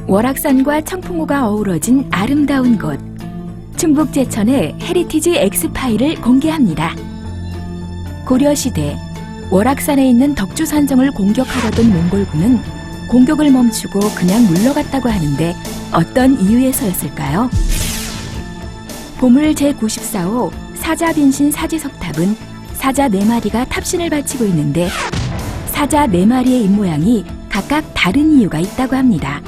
월악산과 청풍호가 어우러진 아름다운 곳, 충북 제천의 헤리티지 엑스파일을 공개합니다. 고려시대 월악산에 있는 덕주산정을 공격하려던 몽골군은 공격을 멈추고 그냥 물러갔다고 하는데 어떤 이유에서였을까요? 보물 제94호 사자빈신 사지석탑은 사자 4마리가 탑신을 바치고 있는데 사자 4마리의 입모양이 각각 다른 이유가 있다고 합니다.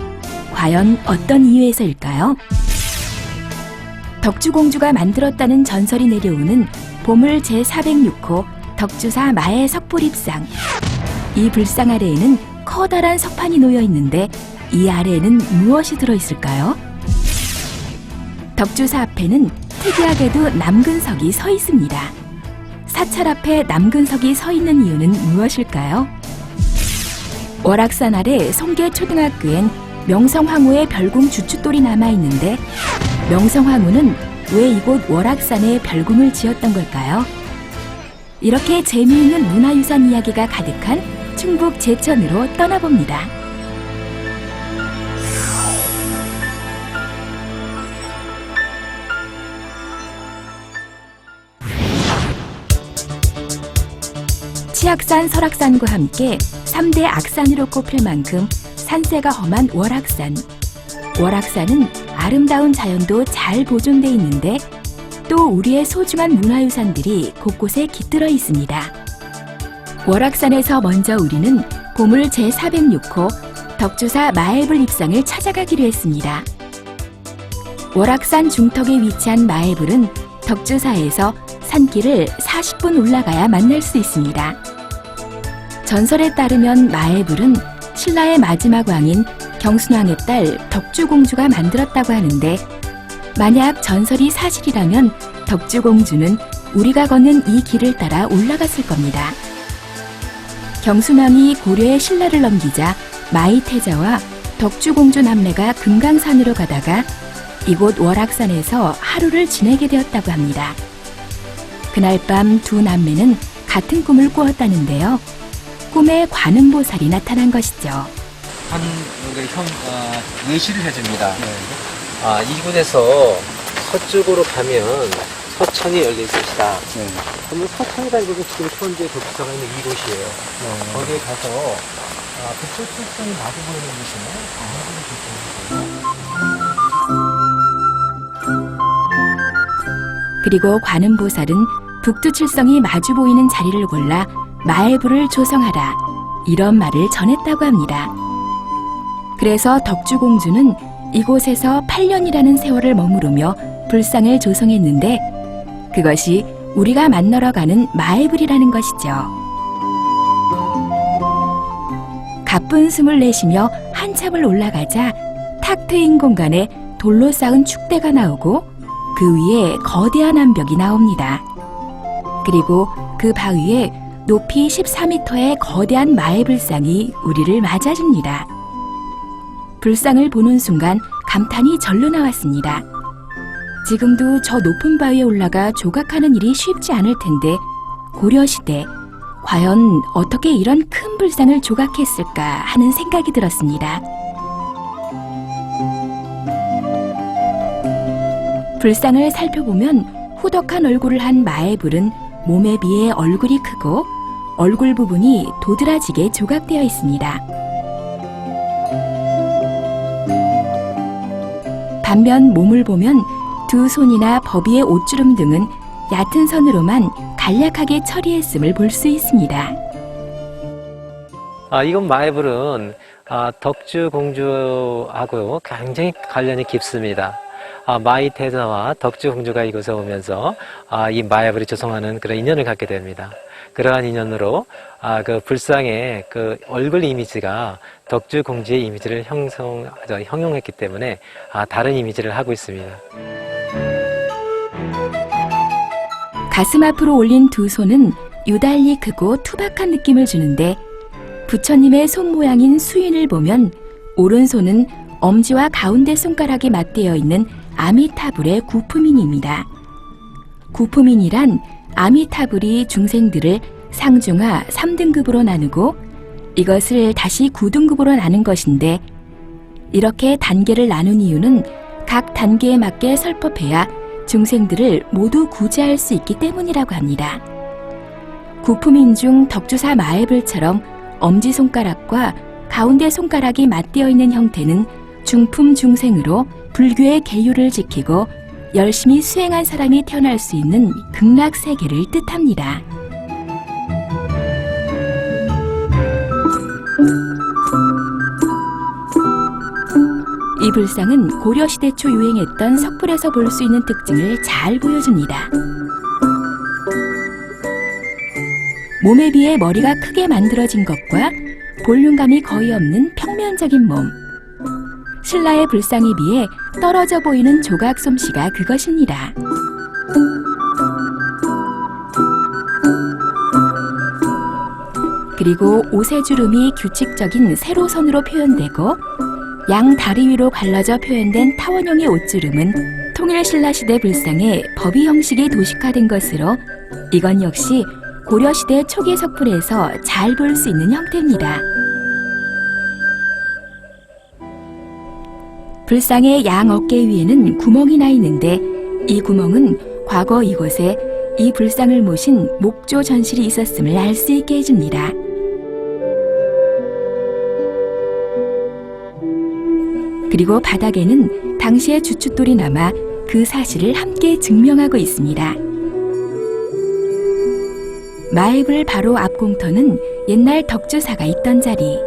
과연 어떤 이유에서일까요? 덕주공주가 만들었다는 전설이 내려오는 보물 제406호 덕주사 마의 석불입상. 이 불상 아래에는 커다란 석판이 놓여 있는데 이 아래에는 무엇이 들어있을까요? 덕주사 앞에는 특이하게도 남근석이 서 있습니다. 사찰 앞에 남근석이 서 있는 이유는 무엇일까요? 월악산 아래 송계초등학교엔 명성황후의 별궁 주춧돌이 남아있는데 명성황후는 왜 이곳 월악산에 별궁을 지었던 걸까요? 이렇게 재미있는 문화유산 이야기가 가득한 충북 제천으로 떠나봅니다. 치악산, 설악산과 함께 3대 악산으로 꼽힐 만큼 산세가 험한 월악산. 월악산은 아름다운 자연도 잘 보존돼 있는데 또 우리의 소중한 문화유산들이 곳곳에 깃들어 있습니다. 월악산에서 먼저 우리는 보물 제406호 덕주사 마애불 입상을 찾아가기로 했습니다. 월악산 중턱에 위치한 마애불은 덕주사에서 산길을 40분 올라가야 만날 수 있습니다. 전설에 따르면 마애불은 신라의 마지막 왕인 경순왕의 딸 덕주공주가 만들었다고 하는데 만약 전설이 사실이라면 덕주공주는 우리가 걷는 이 길을 따라 올라갔을 겁니다. 경순왕이 고려의 신라를 넘기자 마이태자와 덕주공주 남매가 금강산으로 가다가 이곳 월악산에서 하루를 지내게 되었다고 합니다. 그날 밤 두 남매는 같은 꿈을 꾸었다는데요. 꿈에 관음보살이 나타난 것이죠. 한 예시를 해줍니다. 이곳에서 서쪽으로 가면 서천이 열려 있을 것이다. 그러면 서천이라는 곳은 지금 현재 덕주사가 있는 이곳이에요. 거기에 가서 북쪽 칠성이 마주 보이는 곳이면 그리고 관음보살은 북두칠성이 마주 보이는 자리를 골라 마애불을 조성하라 이런 말을 전했다고 합니다. 그래서 덕주공주는 이곳에서 8년이라는 세월을 머무르며 불상을 조성했는데 그것이 우리가 만나러 가는 마애불이라는 것이죠. 가쁜 숨을 내쉬며 한참을 올라가자 탁 트인 공간에 돌로 쌓은 축대가 나오고 그 위에 거대한 암벽이 나옵니다. 그리고 그 바위에 높이 14m의 거대한 마애불상이 우리를 맞아줍니다. 불상을 보는 순간 감탄이 절로 나왔습니다. 지금도 저 높은 바위에 올라가 조각하는 일이 쉽지 않을 텐데 고려시대 과연 어떻게 이런 큰 불상을 조각했을까 하는 생각이 들었습니다. 불상을 살펴보면 후덕한 얼굴을 한 마애불은 몸에 비해 얼굴이 크고 얼굴 부분이 도드라지게 조각되어 있습니다. 반면 몸을 보면 두 손이나 버비의 옷주름 등은 얕은 선으로만 간략하게 처리했음을 볼 수 있습니다. 이곳 마애불은 덕주공주하고 굉장히 관련이 깊습니다. 마이태자와 덕주공주가 이곳에 오면서 이 마애불이 조성하는 그런 인연을 갖게 됩니다. 그러한 인연으로 그 불상의 그 얼굴 이미지가 덕주공주의 이미지를 형용했기 때문에 다른 이미지를 하고 있습니다. 가슴 앞으로 올린 두 손은 유달리 크고 투박한 느낌을 주는데 부처님의 손 모양인 수인을 보면 오른손은 엄지와 가운데 손가락이 맞대어 있는 아미타불의 구품인입니다. 구품인이란 아미타불이 중생들을 상중하 3등급으로 나누고 이것을 다시 9등급으로 나눈 것인데 이렇게 단계를 나눈 이유는 각 단계에 맞게 설법해야 중생들을 모두 구제할 수 있기 때문이라고 합니다. 구품인 중 덕주사 마애불처럼 엄지손가락과 가운데 손가락이 맞대어 있는 형태는 중품 중생으로 불교의 계율을 지키고 열심히 수행한 사람이 태어날 수 있는 극락세계를 뜻합니다. 이 불상은 고려시대 초 유행했던 석불에서 볼 수 있는 특징을 잘 보여줍니다. 몸에 비해 머리가 크게 만들어진 것과 볼륨감이 거의 없는 평면적인 몸. 신라의 불상에 비해 떨어져 보이는 조각 솜씨가 그것입니다. 그리고 옷의 주름이 규칙적인 세로선으로 표현되고 양 다리 위로 갈라져 표현된 타원형의 옷주름은 통일신라시대 불상의 법의 형식이 도식화된 것으로 이건 역시 고려시대 초기 석불에서 잘 볼 수 있는 형태입니다. 불상의 양 어깨 위에는 구멍이 나 있는데 이 구멍은 과거 이곳에 이 불상을 모신 목조 전실이 있었음을 알 수 있게 해줍니다. 그리고 바닥에는 당시의 주춧돌이 남아 그 사실을 함께 증명하고 있습니다. 마애불 바로 앞 공터는 옛날 덕주사가 있던 자리.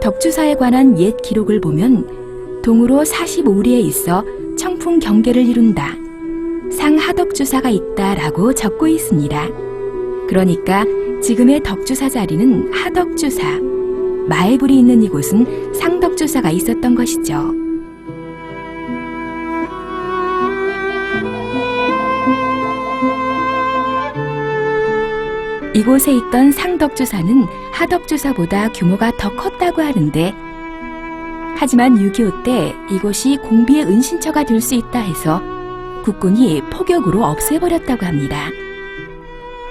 덕주사에 관한 옛 기록을 보면 동으로 45리에 있어 청풍 경계를 이룬다. 상하덕주사가 있다라고 적고 있습니다. 그러니까 지금의 덕주사 자리는 하덕주사, 마애불이 있는 이곳은 상덕주사가 있었던 것이죠. 이곳에 있던 상덕주사는 하덕주사보다 규모가 더 컸다고 하는데 하지만 6.25 때 이곳이 공비의 은신처가 될 수 있다 해서 국군이 포격으로 없애버렸다고 합니다.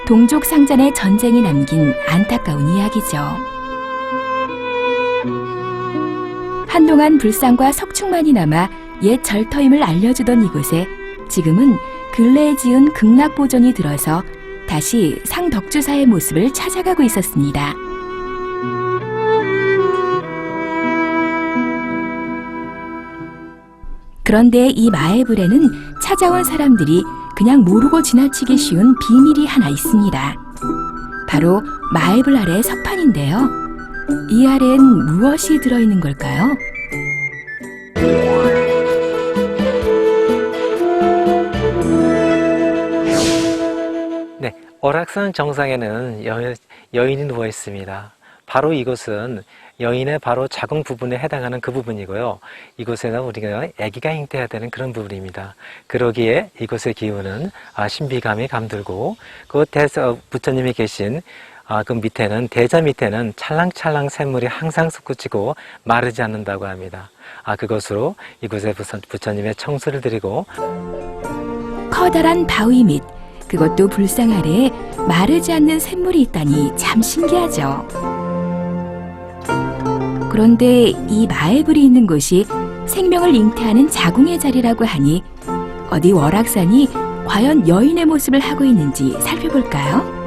동족상잔의 전쟁이 남긴 안타까운 이야기죠. 한동안 불상과 석축만이 남아 옛 절터임을 알려주던 이곳에 지금은 근래에 지은 극락보존이 들어서 다시 상덕주사의 모습을 찾아가고 있었습니다. 그런데 이 마애불에는 찾아온 사람들이 그냥 모르고 지나치기 쉬운 비밀이 하나 있습니다. 바로 마애불 아래 석판인데요. 이 아래엔 무엇이 들어있는 걸까요? 네, 오락산 정상에는 여인이 누워 있습니다. 바로 이곳은 여인의 바로 자궁 부분에 해당하는 그 부분이고요. 이곳에는 우리가 아기가 잉태해야 되는 그런 부분입니다. 그러기에 이곳의 기운은 신비감이 감돌고 그 부처님이 계신 그 밑에는 대자 밑에는 찰랑찰랑 샘물이 항상 솟구치고 마르지 않는다고 합니다. 그것으로 이곳에 부처님의 청수를 드리고 커다란 바위 밑 그것도 불상 아래에 마르지 않는 샘물이 있다니 참 신기하죠. 그런데 이 마애불이 있는 곳이 생명을 잉태하는 자궁의 자리라고 하니 어디 월악산이 과연 여인의 모습을 하고 있는지 살펴볼까요?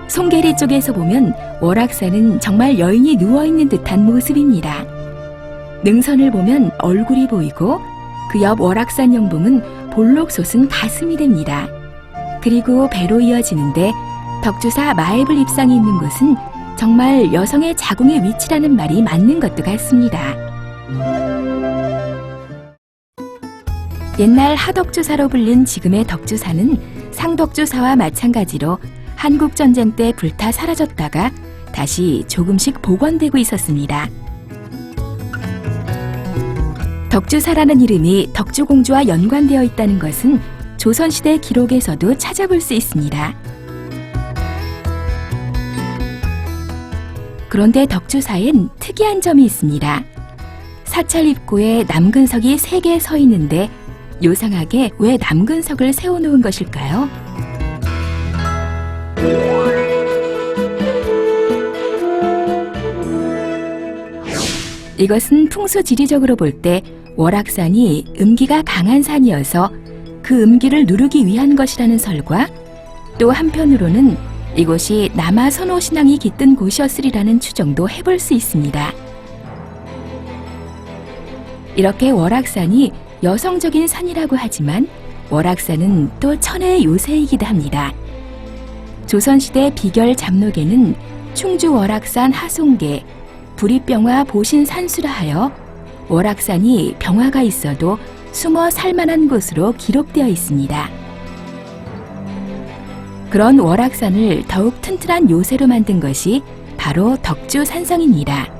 송계리 쪽에서 보면 월악산은 정말 여인이 누워있는 듯한 모습입니다. 능선을 보면 얼굴이 보이고 그 옆 월악산 영봉은 볼록 솟은 가슴이 됩니다. 그리고 배로 이어지는데 덕주사 마애불 입상이 있는 곳은 정말 여성의 자궁의 위치라는 말이 맞는 것도 같습니다. 옛날 하덕주사로 불린 지금의 덕주사는 상덕주사와 마찬가지로 한국전쟁 때 불타 사라졌다가 다시 조금씩 복원되고 있었습니다. 덕주사라는 이름이 덕주공주와 연관되어 있다는 것은 조선시대 기록에서도 찾아볼 수 있습니다. 그런데 덕주사엔 특이한 점이 있습니다. 사찰 입구에 남근석이 3개 서 있는데 요상하게 왜 남근석을 세워놓은 것일까요? 이것은 풍수 지리적으로 볼 때 월악산이 음기가 강한 산이어서 그 음기를 누르기 위한 것이라는 설과 또 한편으로는 이곳이 남아 선호 신앙이 깃든 곳이었으리라는 추정도 해볼 수 있습니다. 이렇게 월악산이 여성적인 산이라고 하지만 월악산은 또 천혜의 요새이기도 합니다. 조선시대 비결 잡록에는 충주 월악산 하송계, 부리병화 보신산수라 하여 월악산이 병화가 있어도 숨어 살만한 곳으로 기록되어 있습니다. 그런 월악산을 더욱 튼튼한 요새로 만든 것이 바로 덕주산성입니다.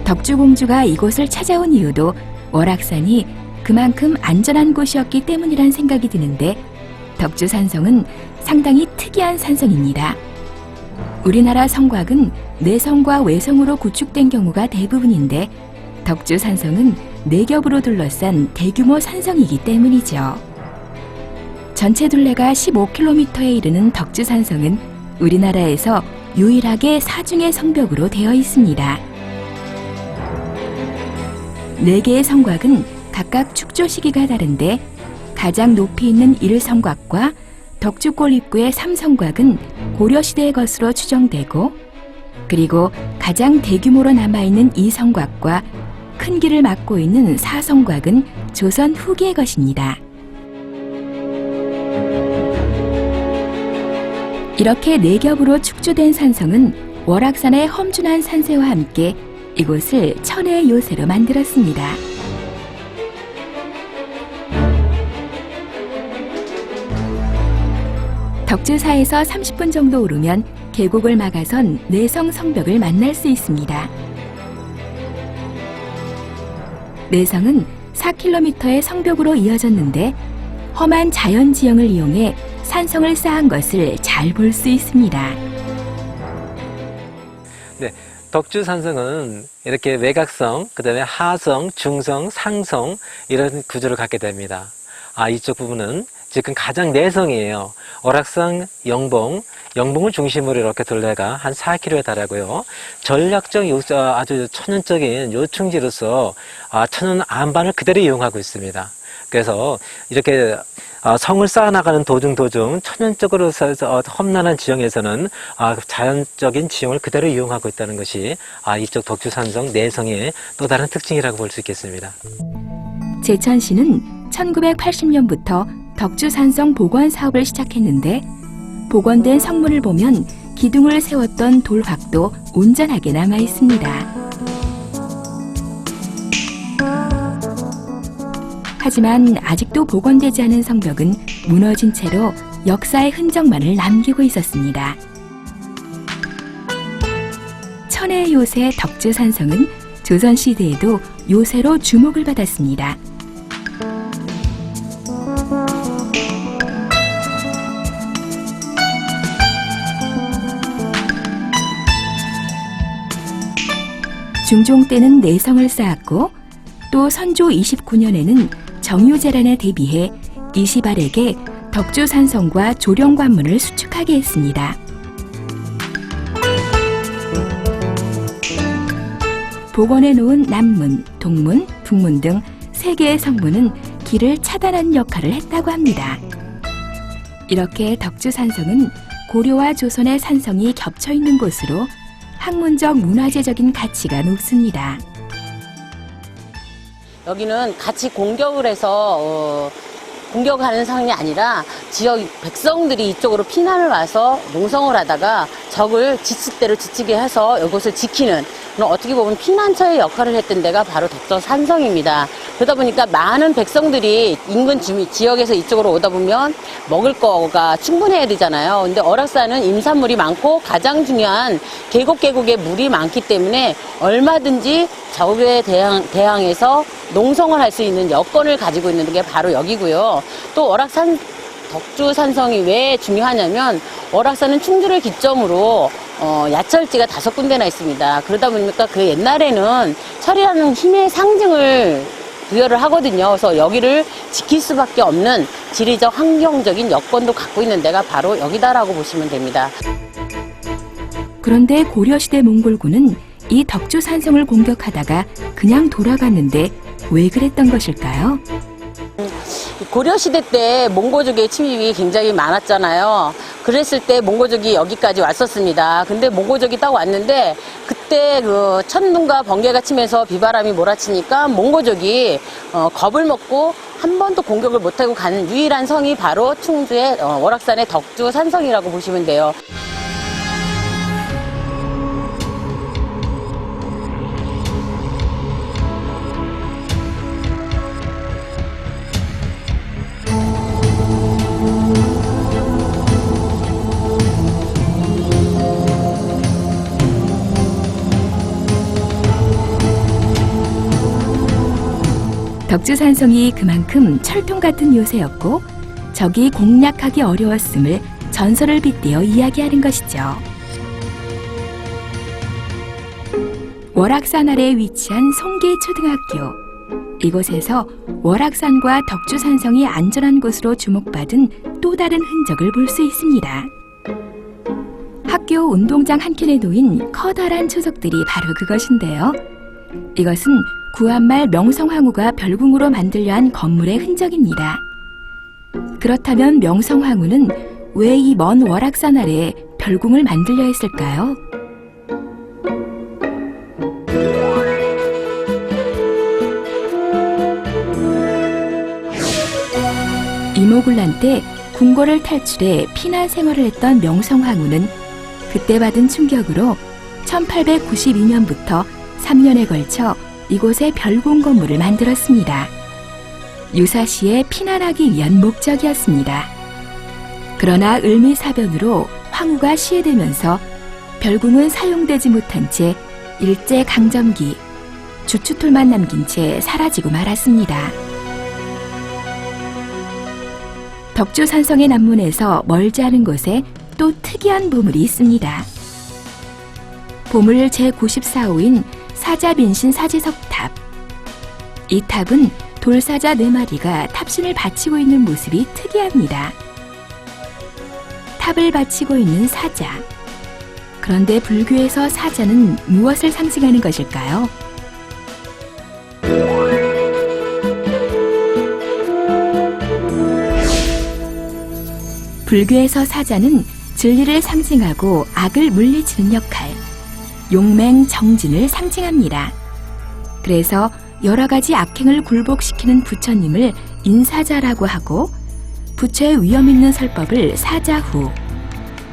덕주공주가 이곳을 찾아온 이유도 월악산이 그만큼 안전한 곳이었기 때문이란 생각이 드는데 덕주산성은 상당히 특이한 산성입니다. 우리나라 성곽은 내성과 외성으로 구축된 경우가 대부분인데 덕주산성은 내겹으로 둘러싼 대규모 산성이기 때문이죠. 전체 둘레가 15km에 이르는 덕주산성은 우리나라에서 유일하게 사중의 성벽으로 되어 있습니다. 4개의 성곽은 각각 축조 시기가 다른데 가장 높이 있는 1성곽과 덕주골 입구의 3성곽은 고려시대의 것으로 추정되고 그리고 가장 대규모로 남아있는 2성곽과 큰 길을 막고 있는 4성곽은 조선 후기의 것입니다. 이렇게 4겹으로 축조된 산성은 월악산의 험준한 산세와 함께 이곳을 천혜의 요새로 만들었습니다. 덕주사에서 30분 정도 오르면 계곡을 막아선 내성 성벽을 만날 수 있습니다. 내성은 4km의 성벽으로 이어졌는데 험한 자연지형을 이용해 산성을 쌓은 것을 잘 볼 수 있습니다. 네, 덕주산성은 이렇게 외곽성, 그 다음에 하성, 중성, 상성 이런 구조를 갖게 됩니다. 이쪽 부분은 지금 가장 내성이에요. 월악산 영봉을 중심으로 이렇게 둘레가 한 4km에 달하고요. 전략적 아주 천연적인 요충지로서 천연 안반을 그대로 이용하고 있습니다. 그래서 이렇게 성을 쌓아나가는 도중 천연적으로 험난한 지형에서는 자연적인 지형을 그대로 이용하고 있다는 것이 이쪽 덕주산성 내성의 또 다른 특징이라고 볼 수 있겠습니다. 제천시는 1980년부터 덕주산성 복원 사업을 시작했는데 복원된 성문을 보면 기둥을 세웠던 돌학도 온전하게 남아 있습니다. 하지만 아직도 복원되지 않은 성벽은 무너진 채로 역사의 흔적만을 남기고 있었습니다. 천혜의 요새 덕주산성은 조선시대에도 요새로 주목을 받았습니다. 중종 때는 내성을 쌓았고 또 선조 29년에는 정유재란에 대비해 이시발에게 덕주산성과 조령관문을 수축하게 했습니다. 복원해 놓은 남문, 동문, 북문 등 3개의 성문은 길을 차단하는 역할을 했다고 합니다. 이렇게 덕주산성은 고려와 조선의 산성이 겹쳐 있는 곳으로 학문적 문화재적인 가치가 높습니다. 여기는 같이 공격을 해서 공격하는 상황이 아니라 지역 백성들이 이쪽으로 피난을 와서 농성을 하다가 적을 지치대로 지치게 해서 이곳을 지키는 그런 어떻게 보면 피난처의 역할을 했던 데가 바로 덕주산성입니다. 그러다 보니까 많은 백성들이 인근 지역에서 이쪽으로 오다 보면 먹을 거가 충분해야 되잖아요. 근데 월악산은 임산물이 많고 가장 중요한 계곡에 물이 많기 때문에 얼마든지 적에 대항해서 농성을 할 수 있는 여건을 가지고 있는 게 바로 여기고요. 또 월악산 덕주산성이 왜 중요하냐면 월악산은 충주를 기점으로 야철지가 5군데나 있습니다. 그러다 보니까 그 옛날에는 철이라는 힘의 상징을 부여를 하거든요. 그래서 여기를 지킬 수밖에 없는 지리적 환경적인 여건도 갖고 있는 데가 바로 여기다라고 보시면 됩니다. 그런데 고려시대 몽골군은 이 덕주산성을 공격하다가 그냥 돌아갔는데 왜 그랬던 것일까요? 고려시대 때 몽고족의 침입이 굉장히 많았잖아요. 그랬을 때 몽고족이 여기까지 왔었습니다. 근데 몽고족이 딱 왔는데 그때 그 천둥과 번개가 치면서 비바람이 몰아치니까 몽고족이 겁을 먹고 한 번도 공격을 못하고 간 유일한 성이 바로 충주의 월악산의 덕주산성이라고 보시면 돼요. 덕주산성이 그만큼 철통 같은 요새였고 적이 공략하기 어려웠음을 전설을 빗대어 이야기하는 것이죠. 월악산 아래에 위치한 송계초등학교. 이곳에서 월악산과 덕주산성이 안전한 곳으로 주목받은 또 다른 흔적을 볼 수 있습니다. 학교 운동장 한켠에 놓인 커다란 초석들이 바로 그것인데요. 이것은 구한말 명성황후가 별궁으로 만들려 한 건물의 흔적입니다. 그렇다면 명성황후는 왜 이 먼 월악산 아래에 별궁을 만들려 했을까요? 이모군란 때 궁궐을 탈출해 피난 생활을 했던 명성황후는 그때 받은 충격으로 1892년부터 3년에 걸쳐 이곳에 별궁 건물을 만들었습니다. 유사시에 피난하기 위한 목적이었습니다. 그러나 을미사변으로 황후가 시해되면서 별궁은 사용되지 못한 채 일제강점기 주춧돌만 남긴 채 사라지고 말았습니다. 덕주산성의 남문에서 멀지 않은 곳에 또 특이한 보물이 있습니다. 보물 제94호인 사자빈신 사지석탑. 이 탑은 돌사자 4마리가 탑신을 바치고 있는 모습이 특이합니다. 탑을 바치고 있는 사자. 그런데 불교에서 사자는 무엇을 상징하는 것일까요? 불교에서 사자는 진리를 상징하고 악을 물리치는 역할, 용맹정진을 상징합니다. 그래서 여러 가지 악행을 굴복시키는 부처님을 인사자라고 하고 부처의 위험 있는 설법을 사자후,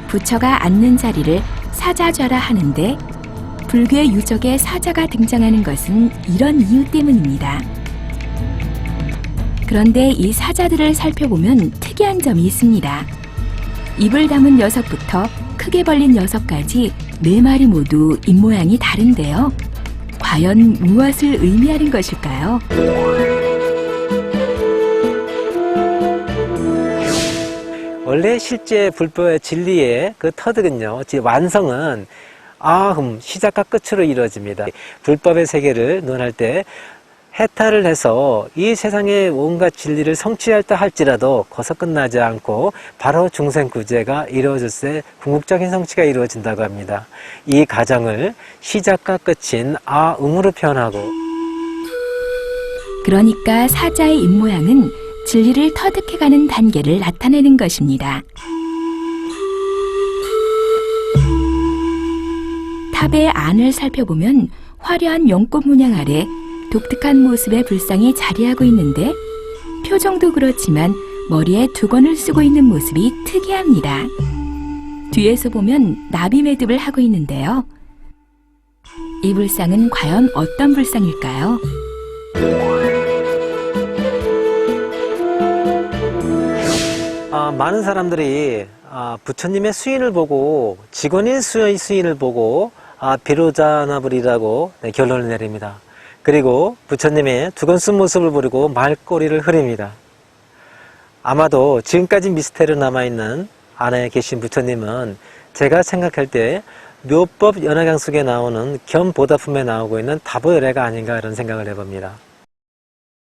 부처가 앉는 자리를 사자좌라 하는데 불교의 유적에 사자가 등장하는 것은 이런 이유 때문입니다. 그런데 이 사자들을 살펴보면 특이한 점이 있습니다. 입을 담은 녀석부터 크게 벌린 녀석까지 4마리 모두 입모양이 다른데요. 과연 무엇을 의미하는 것일까요? 원래 실제 불법의 진리의 그 터득은요, 완성은 시작과 끝으로 이루어집니다. 불법의 세계를 논할 때 해탈을 해서 이 세상의 온갖 진리를 성취했다 할지라도 거기서 끝나지 않고 바로 중생구제가 이루어질 때 궁극적인 성취가 이루어진다고 합니다. 이 과정을 시작과 끝인 아음으로 표현하고, 그러니까 사자의 입모양은 진리를 터득해가는 단계를 나타내는 것입니다. 탑의 안을 살펴보면 화려한 연꽃 문양 아래 독특한 모습의 불상이 자리하고 있는데 표정도 그렇지만 머리에 두건을 쓰고 있는 모습이 특이합니다. 뒤에서 보면 나비 매듭을 하고 있는데요. 이 불상은 과연 어떤 불상일까요? 많은 사람들이 부처님의 수인을 보고 직원인 수인을 보고 비로자나불이라고 결론을 내립니다. 그리고 부처님의 두건 쓴 모습을 보고 말꼬리를 흐립니다. 아마도 지금까지 미스테리로 남아있는 안에 계신 부처님은 제가 생각할 때 묘법 연화경 속에 나오는 겸보다품에 나오고 있는 다보열애가 아닌가 이런 생각을 해봅니다.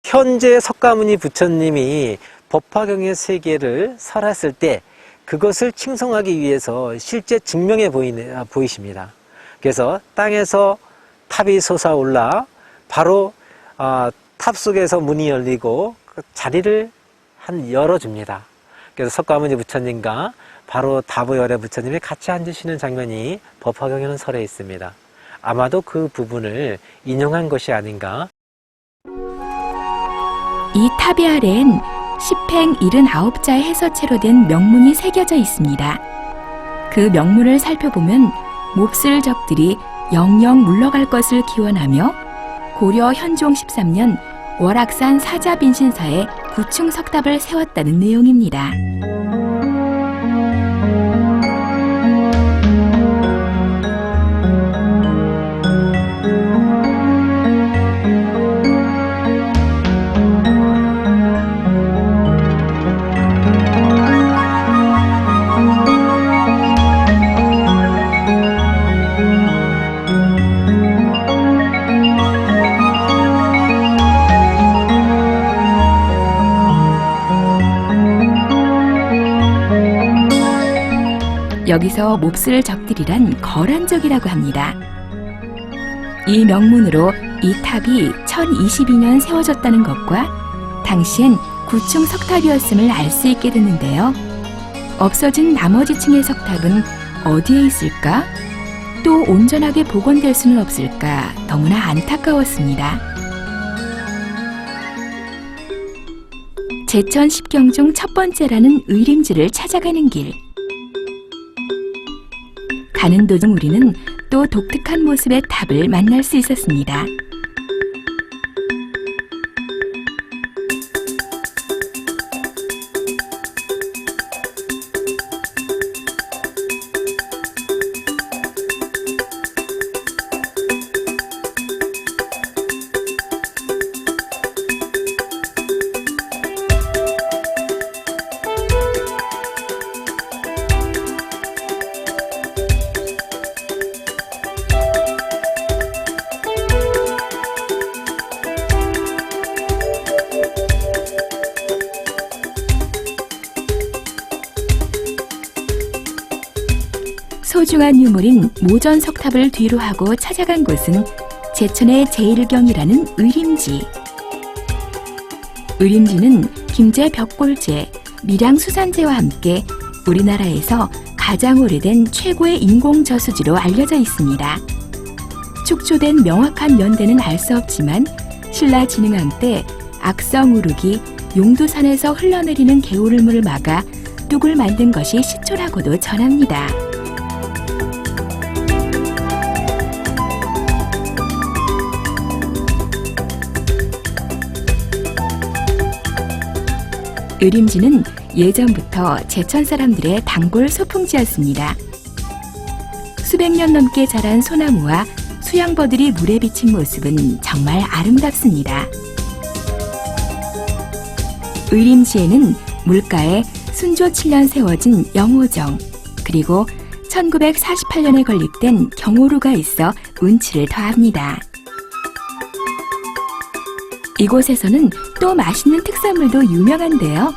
현재 석가모니 부처님이 법화경의 세계를 설했을 때 그것을 칭송하기 위해서 실제 증명해 보이십니다. 그래서 땅에서 탑이 솟아올라 바로 탑 속에서 문이 열리고 그 자리를 열어줍니다. 그래서 석가모니 부처님과 바로 다보열의 부처님이 같이 앉으시는 장면이 법화경에는 설해 있습니다. 아마도 그 부분을 인용한 것이 아닌가. 이 탑의 아래엔 십행 79자의 해서체로 된 명문이 새겨져 있습니다. 그 명문을 살펴보면 몹쓸 적들이 영영 물러갈 것을 기원하며 고려 현종 13년 월악산 사자빈신사에 구층 석탑을 세웠다는 내용입니다. 여기서 몹쓸 적들이란 거란족이라고 합니다. 이 명문으로 이 탑이 1022년 세워졌다는 것과 당시엔 구층 석탑이었음을 알 수 있게 됐는데요. 없어진 나머지 층의 석탑은 어디에 있을까? 또 온전하게 복원될 수는 없을까? 너무나 안타까웠습니다. 제천 10경 중 첫 번째라는 의림지를 찾아가는 길. 가는 도중 우리는 또 독특한 모습의 탑을 만날 수 있었습니다. 소중한 유물인 모전 석탑을 뒤로 하고 찾아간 곳은 제천의 제1경이라는 의림지. 의림지는 김제 벽골제, 밀양 수산제와 함께 우리나라에서 가장 오래된 최고의 인공 저수지로 알려져 있습니다. 축조된 명확한 연대는 알 수 없지만 신라 진흥왕 때 악성 우룩이 용두산에서 흘러내리는 개울물을 막아 뚝을 만든 것이 시초라고도 전합니다. 의림지는 예전부터 제천 사람들의 단골 소풍지였습니다. 수백 년 넘게 자란 소나무와 수양버들이 물에 비친 모습은 정말 아름답습니다. 의림지에는 물가에 순조 7년 세워진 영호정, 그리고 1948년에 건립된 경호루가 있어 운치를 더합니다. 이곳에서는 또 맛있는 특산물도 유명한데요.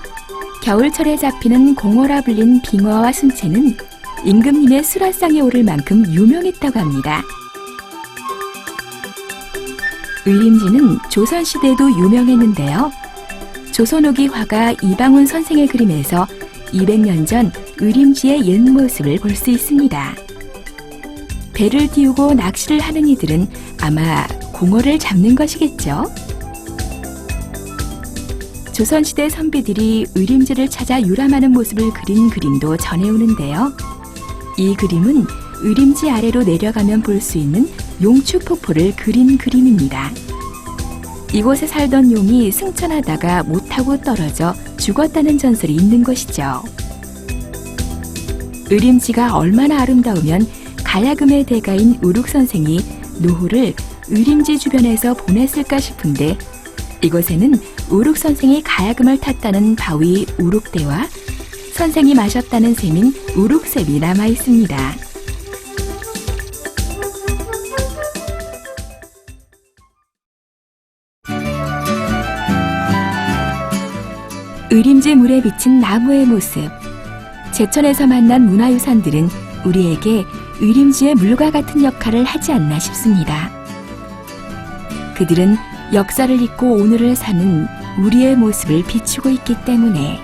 겨울철에 잡히는 공어라 불린 빙어와 순채는 임금님의 수라상에 오를 만큼 유명했다고 합니다. 의림지는 조선시대에도 유명했는데요. 조선후기 화가 이방훈 선생의 그림에서 200년 전 의림지의 옛 모습을 볼 수 있습니다. 배를 띄우고 낚시를 하는 이들은 아마 공어를 잡는 것이겠죠. 조선시대 선비들이 의림지를 찾아 유람하는 모습을 그린 그림도 전해오는데요. 이 그림은 의림지 아래로 내려가면 볼 수 있는 용추폭포를 그린 그림입니다. 이곳에 살던 용이 승천하다가 못하고 떨어져 죽었다는 전설이 있는 것이죠. 의림지가 얼마나 아름다우면 가야금의 대가인 우룩선생이 노후를 의림지 주변에서 보냈을까 싶은데 이곳에는 우룩선생이 가야금을 탔다는 바위 우룩대와 선생이 마셨다는 샘인 우룩샘이 남아있습니다. 의림지 물에 비친 나무의 모습. 제천에서 만난 문화유산들은 우리에게 의림지의 물과 같은 역할을 하지 않나 싶습니다. 그들은 역사를 잊고 오늘을 사는 우리의 모습을 비추고 있기 때문에